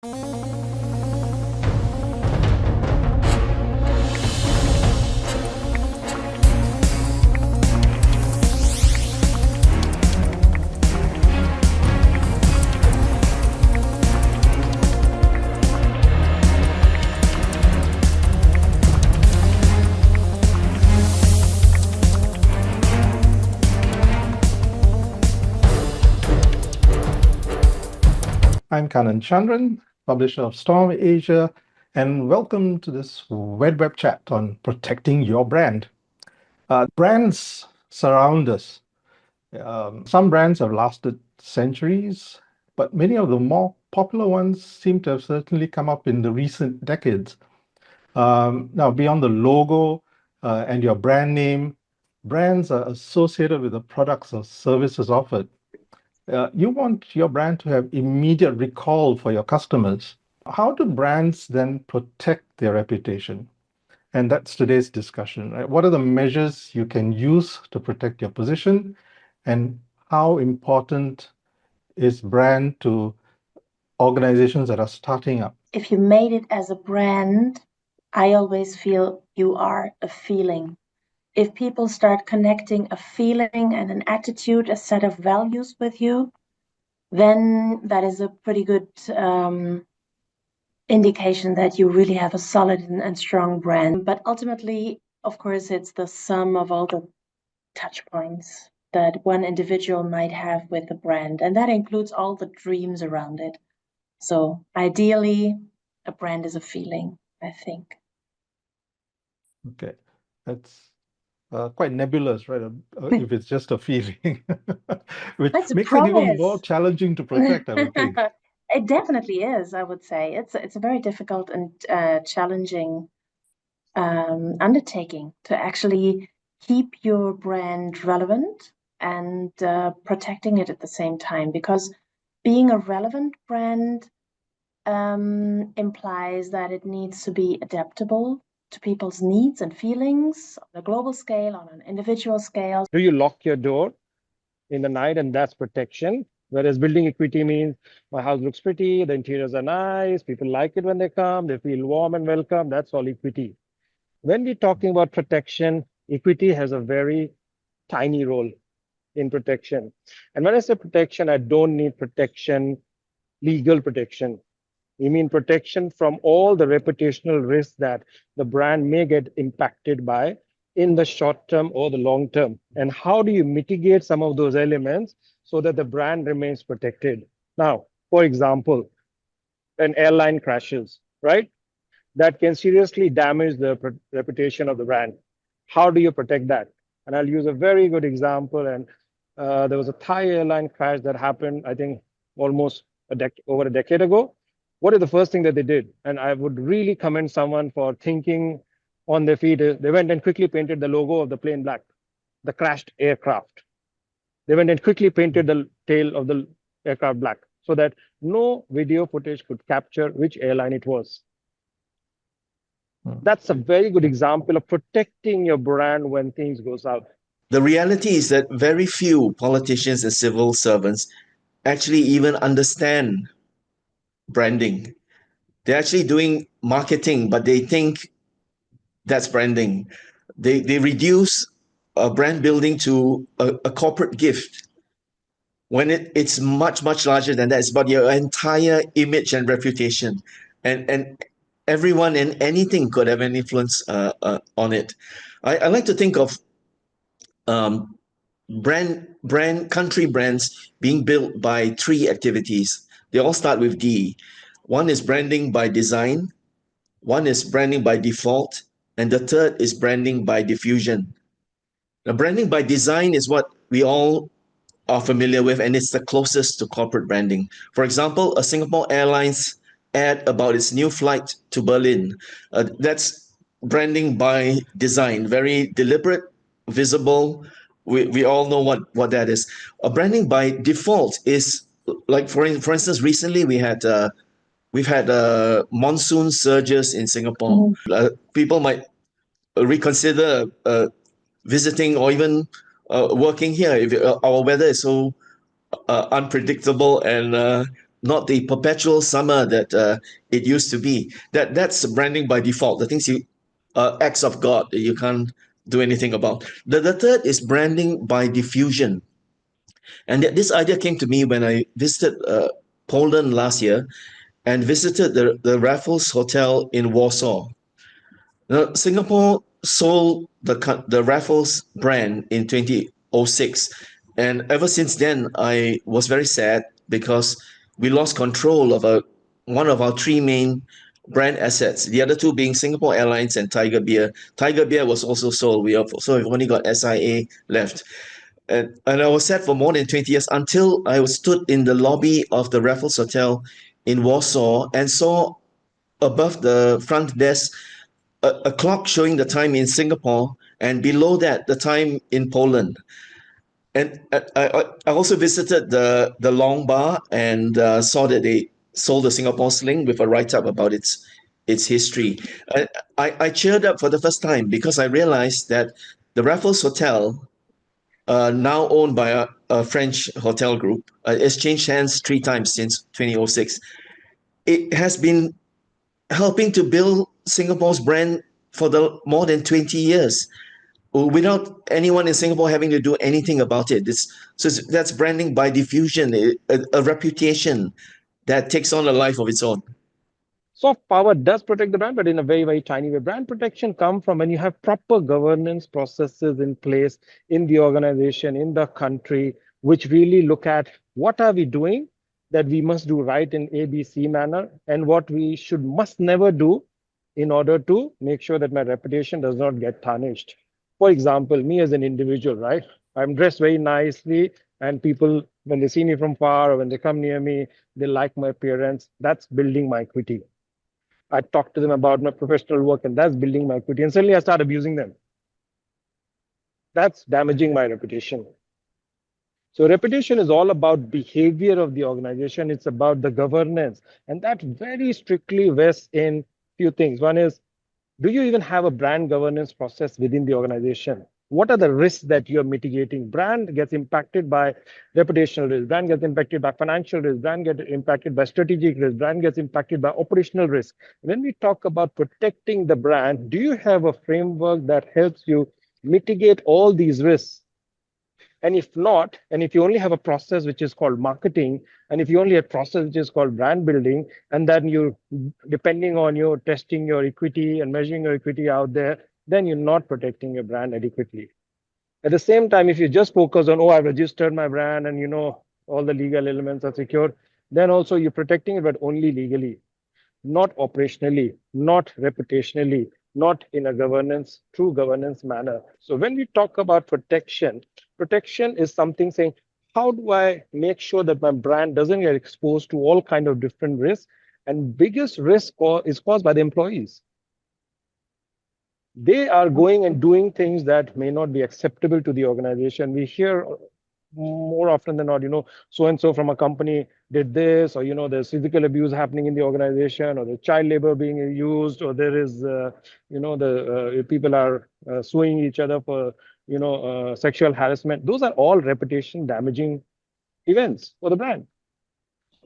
I'm Kanan Chandran, publisher of Storm Asia, and welcome to this WED Web Chat on protecting your brand. Brands surround us. Some brands have lasted centuries, but many of the more popular ones seem to have certainly come up in the recent decades. Now, beyond the logo and your brand name, brands are associated with the products or services offered. You want your brand to have immediate recall for your customers. How do brands then protect their reputation? And that's today's discussion, right? What are the measures you can use to protect your position? And how important is brand to organizations that are starting up? If you made it as a brand, I always feel you are a feeling. If people start connecting a feeling and an attitude, a set of values with you, then that is a pretty good indication that you really have a solid and strong brand. But ultimately, of course, it's the sum of all the touch points that one individual might have with the brand. And that includes all the dreams around it. So ideally, a brand is a feeling, I think. Okay, that's quite nebulous, right? If it's just a feeling, which makes it even more challenging to protect, I would think. It definitely is, I would say. It's a very difficult and challenging undertaking to actually keep your brand relevant and protecting it at the same time, because being a relevant brand implies that it needs to be adaptable to people's needs and feelings on a global scale, on an individual scale. Do you lock your door in the night, and that's protection? Whereas building equity means my house looks pretty, the interiors are nice, people like it when they come, they feel warm and welcome. That's all equity. When we're talking about protection, equity has a very tiny role in protection. And when I say protection, I don't need protection, legal protection. We mean protection from all the reputational risks that the brand may get impacted by in the short term or the long term. And how do you mitigate some of those elements so that the brand remains protected? Now, for example, an airline crashes, right? That can seriously damage the reputation of the brand. How do you protect that? And I'll use a very good example. And there was a Thai airline crash that happened, I think, almost over a decade ago. What is the first thing that they did? And I would really commend someone for thinking on their feet. They went and quickly painted the logo of the plane black, the crashed aircraft. They went and quickly painted the tail of the aircraft black so that no video footage could capture which airline it was. That's a very good example of protecting your brand when things go south. The reality is that very few politicians and civil servants actually even understand branding. They're actually doing marketing, but they think that's branding. They reduce brand building to a corporate gift when it's much, much larger than that. It's about your entire image and reputation. And everyone and anything could have an influence on it. I like to think of country brands being built by three activities. They all start with D. One is branding by design, one is branding by default, and the third is branding by diffusion. Now, branding by design is what we all are familiar with, and it's the closest to corporate branding. For example, a Singapore Airlines ad about its new flight to Berlin. That's branding by design, very deliberate, visible. We all know what that is. Branding by default is like, for instance, recently we've had monsoon surges in Singapore. People might reconsider visiting or even working here if our weather is so unpredictable and not the perpetual summer that it used to be. That's branding by default. The things acts of God that you can't do anything about. The third is branding by diffusion. And this idea came to me when I visited Poland last year and visited the Raffles Hotel in Warsaw. Now, Singapore sold the Raffles brand in 2006. And ever since then, I was very sad because we lost control of one of our three main brand assets, the other two being Singapore Airlines and Tiger Beer. Tiger Beer was also sold. So we've only got SIA left. And I was sad for more than 20 years until I stood in the lobby of the Raffles Hotel in Warsaw and saw above the front desk a clock showing the time in Singapore, and below that, the time in Poland. And I also visited the Long Bar and saw that they sold the Singapore Sling with a write-up about its history. I cheered up for the first time because I realized that the Raffles Hotel, now owned by a French hotel group, has changed hands 3 times since 2006. It has been helping to build Singapore's brand for the more than 20 years without anyone in Singapore having to do anything about it. That's branding by diffusion, a reputation that takes on a life of its own. Soft power does protect the brand, but in a very, very tiny way. Brand protection comes from when you have proper governance processes in place in the organization, in the country, which really look at what are we doing that we must do right in ABC manner and what we must never do in order to make sure that my reputation does not get tarnished. For example, me as an individual, right? I'm dressed very nicely, and people, when they see me from far or when they come near me, they like my appearance. That's building my equity. I talk to them about my professional work, and that's building my equity. And suddenly I start abusing them. That's damaging my reputation. So reputation is all about behavior of the organization. It's about the governance. And that very strictly vests in few things. One is, do you even have a brand governance process within the organization? What are the risks that you're mitigating? Brand gets impacted by reputational risk. Brand gets impacted by financial risk. Brand gets impacted by strategic risk. Brand gets impacted by operational risk. When we talk about protecting the brand, do you have a framework that helps you mitigate all these risks? And if not, and if you only have a process which is called marketing, and if you only have a process which is called brand building, and then you, depending on you testing your equity and measuring your equity out there, then you're not protecting your brand adequately. At the same time, if you just focus on, oh, I've registered my brand and all the legal elements are secured, then also you're protecting it, but only legally, not operationally, not reputationally, not in a true governance manner. So when we talk about protection, protection is something saying, how do I make sure that my brand doesn't get exposed to all kind of different risks? And biggest risk is caused by the employees. They are going and doing things that may not be acceptable to the organization. We hear more often than not, so and so from a company did this, or there's physical abuse happening in the organization, or the child labor being used, or there is the people are suing each other for sexual harassment. Those are all reputation damaging events for the brand,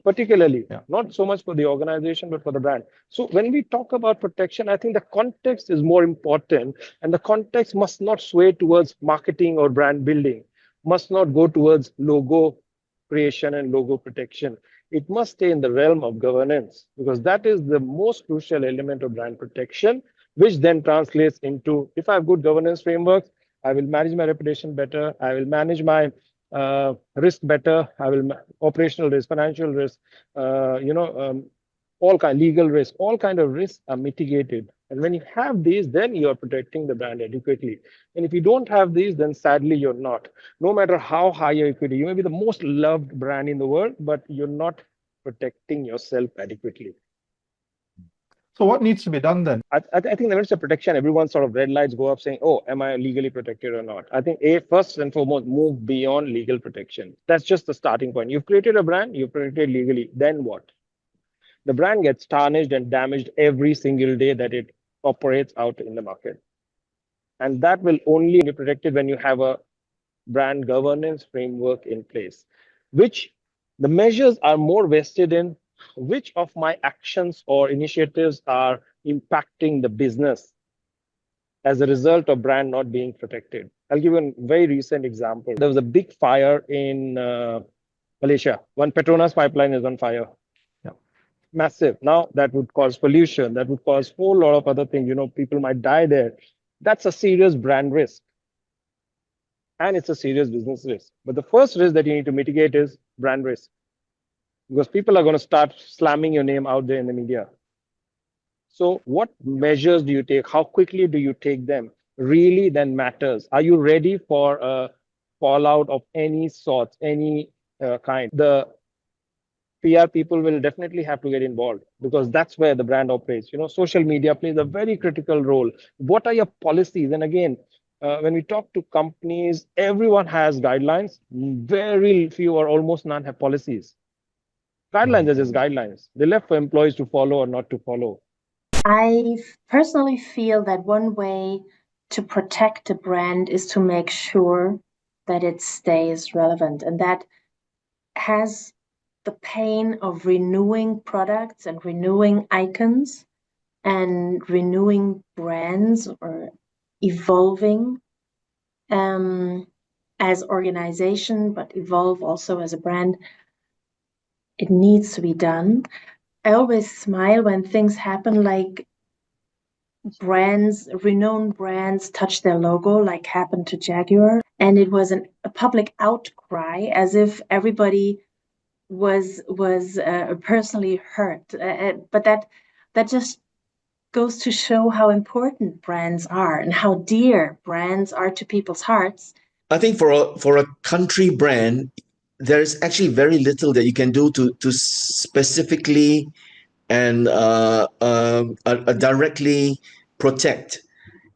particularly not so much for the organization but for the brand. So when we talk about protection, I think the context is more important, and the context must not sway towards marketing or brand building, must not go towards logo creation and logo protection. It must stay in the realm of governance, because that is the most crucial element of brand protection, which then translates into, if I have good governance frameworks, I will manage my reputation better, I will manage my risk better, I will operational risk, financial risk, all kind legal risk, all kind of risks are mitigated. And when you have these, then you are protecting the brand adequately. And if you don't have these, then sadly you're not. No matter how high your equity, you may be the most loved brand in the world, but you're not protecting yourself adequately. So what needs to be done then? I think the minister of protection, everyone's sort of red lights go up saying, oh, am I legally protected or not? I think first and foremost, move beyond legal protection. That's just the starting point. You've created a brand, you've protected legally, then what? The brand gets tarnished and damaged every single day that it operates out in the market. And that will only be protected when you have a brand governance framework in place, which The measures are more vested in which of my actions or initiatives are impacting the business as a result of brand not being protected. I'll give you a very recent example. There was a big fire in Malaysia. One Petronas pipeline is on fire. Yeah. Massive. Now that would cause pollution. That would cause a whole lot of other things. People might die there. That's a serious brand risk. And it's a serious business risk. But the first risk that you need to mitigate is brand risk. Because people are going to start slamming your name out there in the media. So what measures do you take? How quickly do you take them? Really then matters. Are you ready for a fallout of any sort, any kind? The PR people will definitely have to get involved because that's where the brand operates. Social media plays a very critical role. What are your policies? And again, when we talk to companies, everyone has guidelines. Very few or almost none have policies. Guidelines are just guidelines. They're left for employees to follow or not to follow. I personally feel that one way to protect a brand is to make sure that it stays relevant. And that has the pain of renewing products and renewing icons and renewing brands or evolving as organization, but evolve also as a brand. It needs to be done. I always smile when things happen like renowned brands touch their logo, like happened to Jaguar. And it was a public outcry as if everybody was personally hurt. But that just goes to show how important brands are and how dear brands are to people's hearts. I think for a country brand, there is actually very little that you can do to specifically and directly protect.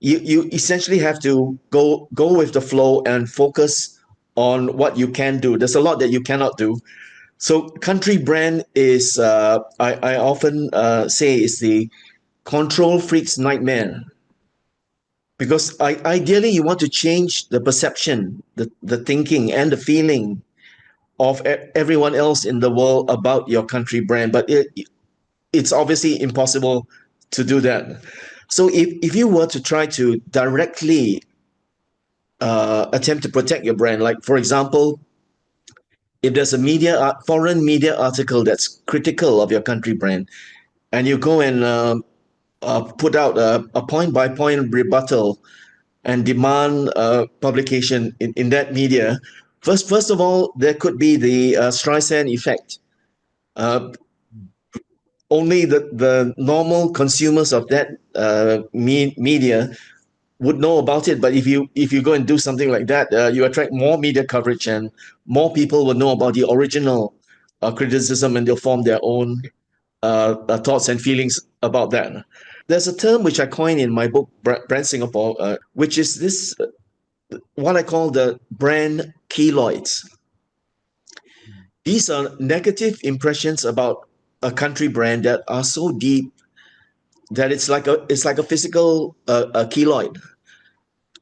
You essentially have to go with the flow and focus on what you can do. There's a lot that you cannot do. So country brand is I often say is the control freak's nightmare, because ideally you want to change the perception, the thinking and the feeling of everyone else in the world about your country brand, but it's obviously impossible to do that. So if you were to try to directly attempt to protect your brand, like for example, if there's a foreign media article that's critical of your country brand, and you go and put out a point by point rebuttal and demand publication in that media, first of all, there could be the Streisand effect. Only the normal consumers of that media would know about it. But if you go and do something like that, you attract more media coverage and more people will know about the original criticism, and they'll form their own thoughts and feelings about that. There's a term which I coined in my book, Brand Singapore, which is this, what I call the brand keloids. These are negative impressions about a country brand that are so deep that it's like a physical keloid,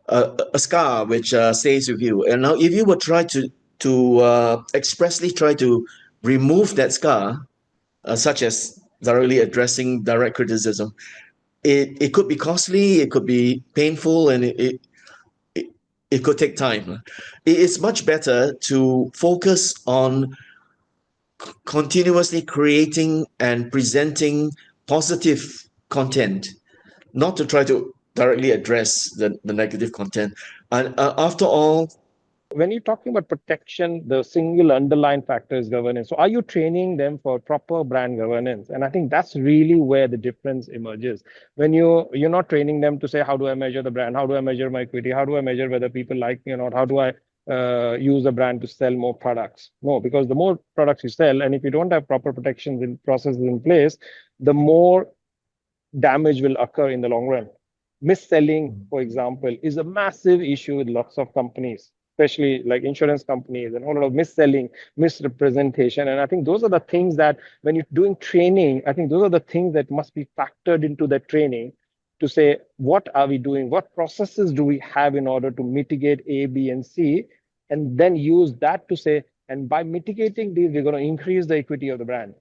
a scar which stays with you. And now, if you would try to expressly try to remove that scar, such as directly addressing direct criticism, it could be costly, it could be painful, and it could take time. It's much better to focus on continuously creating and presenting positive content, not to try to directly address the negative content. And after all, when you're talking about protection, the single underlying factor is governance. So are you training them for proper brand governance? And I think that's really where the difference emerges. When you're not training them to say, how do I measure the brand? How do I measure my equity? How do I measure whether people like me or not? How do I use a brand to sell more products? No, because the more products you sell, and if you don't have proper protections and processes in place, the more damage will occur in the long run. Mis-selling, for example, is a massive issue with lots of companies, especially like insurance companies, and a lot of mis-selling, misrepresentation. And I think those are the things that when you're doing training, I think those are the things that must be factored into the training to say, what are we doing? What processes do we have in order to mitigate A, B, and C? And then use that to say, And by mitigating these, we're going to increase the equity of the brand.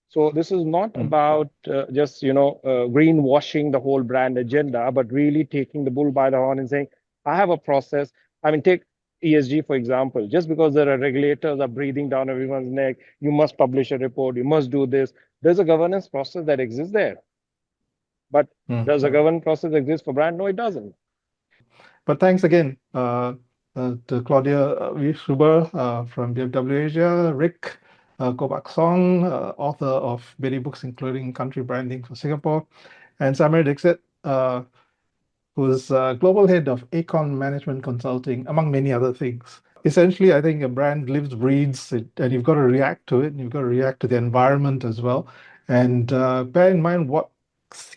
So this is not about just greenwashing the whole brand agenda, but really taking the bull by the horn and saying, I have a process. I mean, take ESG, for example. Just because there are regulators are breathing down everyone's neck, you must publish a report, you must do this. There's a governance process that exists there. But does a governance process exist for brand? No, it doesn't. But thanks again to Claudia Wieshuber from BMW ASIA, Rick Koh Buck Song, author of many books, including Country Branding for Singapore, and Samir Dixit, who's global head of Acorn Management Consulting, among many other things. Essentially, I think a brand lives, breathes, and you've got to react to it, and you've got to react to the environment as well. And bear in mind what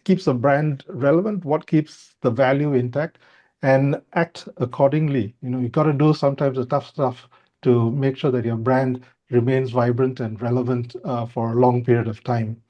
keeps a brand relevant, what keeps the value intact, and act accordingly. You've got to do sometimes the tough stuff to make sure that your brand remains vibrant and relevant for a long period of time.